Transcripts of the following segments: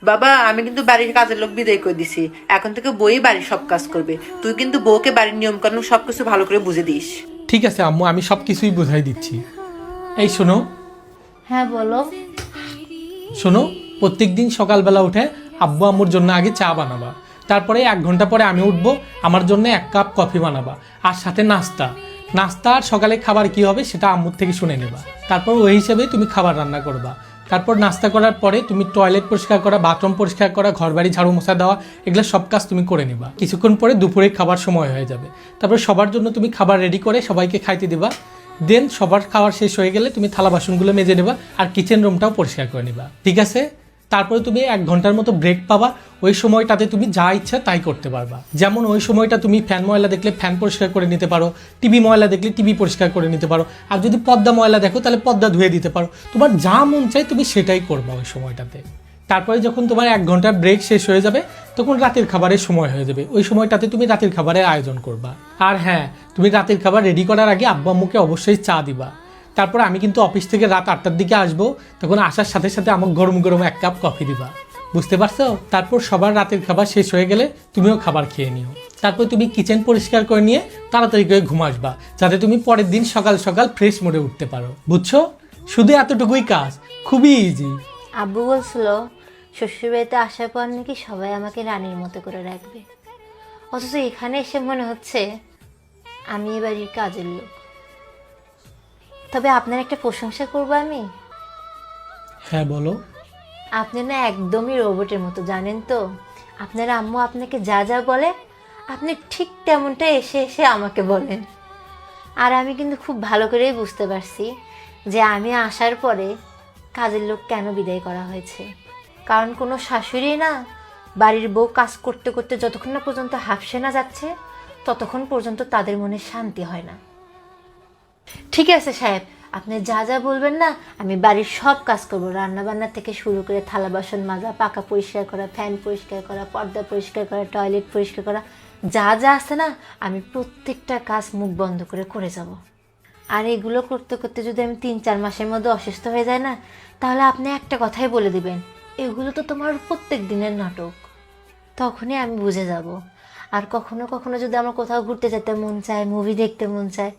বাবা, আমি কিন্তু বাড়ির কাজের লোক বিদায় করে দিছি। এখন থেকে বই বাড়ির সব কাজ করবে। তুই কিন্তু বউকে বাড়ির নিয়ম কানুন সবকিছু ভালো করে বুঝে দিস। ঠিক আছে আম্মু, আমি সব কিছুই বুঝাই দিচ্ছি। এই শোনো হ্যাঁ বলো। শোনো, প্রত্যেক দিন সকালবেলা উঠে আব্বু আম্মুর জন্য আগে চা বানাবা, তারপরে 1 ঘন্টা পরে আমি উঠবো, আমার জন্য 1 কাপ কফি বানাবা, আর সাথে নাস্তা। নাস্তা আর সকালে খাবার কি হবে সেটা আম্মুর থেকে শুনে নেবা। তারপর ওই হিসেবে তুমি খাবার রান্না করবা। তারপর নাস্তা করার পরে তুমি টয়লেট পরিষ্কার করা, বাথরুম পরিষ্কার করা, ঘরবাড়ি ঝাড়ু মোছা দেওয়া, এগুলো সব কাজ তুমি করে নিবা। কিছুক্ষণ পরে দুপুরে খাবার সময় হয়ে যাবে। তারপর সবার জন্য তুমি খাবার রেডি করে সবাইকে খাইতে দিবা। দেন সবার খাবার শেষ হয়ে গেলে তুমি থালা বাসনগুলো মেজে নেবা আর কিচেন রুমটাও পরিষ্কার করে নিবা, ঠিক আছে? তারপরে তুমি 1 ঘন্টার মতো ব্রেক পাবা। ওই সময়টাতে তুমি যা ইচ্ছা তাই করতে পারবা। যেমন ওই সময়টা তুমি ফ্যান ময়লা দেখলে ফ্যান পরিষ্কার করে নিতে পারো, টিভি ময়লা দেখলে টিভি পরিষ্কার করে নিতে পারো, আর যদি পর্দা ময়লা দেখো তাহলে পর্দা ধুয়ে দিতে পারো। তোমার যা মন চাই তুমি সেটাই করবা ওই সময়টাতে। তারপরে যখন তোমার 1 ঘন্টার ব্রেক শেষ হয়ে যাবে তখন রাতের খাবারের সময় হয়ে যাবে। ওই সময়টাতে তুমি রাতের খাবারের আয়োজন করবা। আর হ্যাঁ, তুমি রাতের খাবার রেডি করার আগে আব্বু আম্মুকে অবশ্যই চা দিবা। তারপর আমি কিন্তু অফিস থেকে রাত 8টার দিকে আসবো, তখন আসার সাথে সাথে আমাকে গরম গরম 1 কাপ কফি দিবা, বুঝতে পারছো? তারপর সবার রাতের খাবার শেষ হয়ে গেলে তুমিও খাবার খেয়ে নিও। তারপর তুমি কিচেন পরিষ্কার করে নিয়ে তাড়াতাড়ি করে ঘুম আসবা, যাতে তুমি পরের দিন সকাল সকাল ফ্রেশ মোডে উঠতে পারো, বুঝছো? শুধু এতটুকুই কাজ, খুবই ইজি। আব্বু বলছিল শ্বশুরবাড়িতে আসার পর নাকি সবাই আমাকে রানীর মতো করে রাখবে, অথচ এখানে এসে মনে হচ্ছে আমি এ বাড়ির কাজের লোক। তবে আপনার একটা প্রশংসা করবো আমি। হ্যাঁ বলো। আপনি না একদমই রোবটের মতো, জানেন তো? আপনার আম্মু আপনাকে যা যা বলে আপনি ঠিক তেমনটা এসে এসে আমাকে বলেন। আর আমি কিন্তু খুব ভালো করেই বুঝতে পারছি যে আমি আসার পরে কাজের লোক কেন বিদায় করা হয়েছে। কারণ কোনো শাশুড়ি না বাড়ির বউ কাজ করতে করতে যতক্ষণ না পর্যন্ত হাঁফসে না যাচ্ছে ততক্ষণ পর্যন্ত তাদের মনে শান্তি হয় না। ঠিক আছে সাহেব, আপনি যা যা বলবেন না আমি বাড়ির সব কাজ করবো, রান্নাবান্না থেকে শুরু করে থালা বাসন মাজা, পাকা পরিষ্কার করা, ফ্যান পরিষ্কার করা, পর্দা পরিষ্কার করা, টয়লেট পরিষ্কার করা, যা যা আছে না আমি প্রত্যেকটা কাজ মুখ বন্ধ করে করে যাব। আর এগুলো করতে করতে যদি আমি 3-4 মাসের মধ্যে অসুস্থ হয়ে যায় না, তাহলে আপনি একটা কথাই বলে দিবেন, এগুলো তো তোমার প্রত্যেক দিনের নাটক। তখনই আমি বুঝে যাব। আর কখনো কখনো যদি আমার কোথাও ঘুরতে যেতে মন চায়, মুভি দেখতে মন চায়,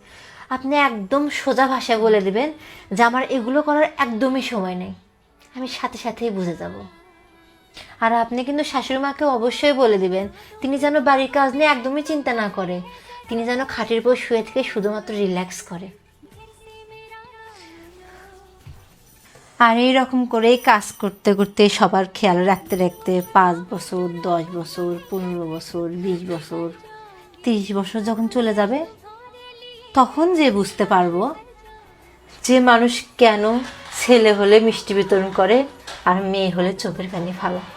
আপনি একদম সোজা ভাষায় বলে দিবেন যে আমার এগুলো করার একদমই সময় নেই, আমি সাথে সাথেই বুঝে যাব। আর আপনি কিন্তু শাশুড়ি মাকে অবশ্যই বলে দিবেন তিনি যেন বাড়ির কাজ নিয়ে একদমই চিন্তা না করে, তিনি যেন খাটের উপর শুয়ে থেকে শুধুমাত্র রিল্যাক্স করে। আর এইরকম করেই কাজ করতে করতে সবার খেয়াল রাখতে রাখতে 5 বছর, 10 বছর, 15 বছর, 20 বছর, 30 বছর যখন চলে যাবে তখন যে বুঝতে পারবো যে মানুষ কেন ছেলে হলে মিষ্টি বিতরণ করে আর মেয়ে হলে চোখের পানি ফালায়।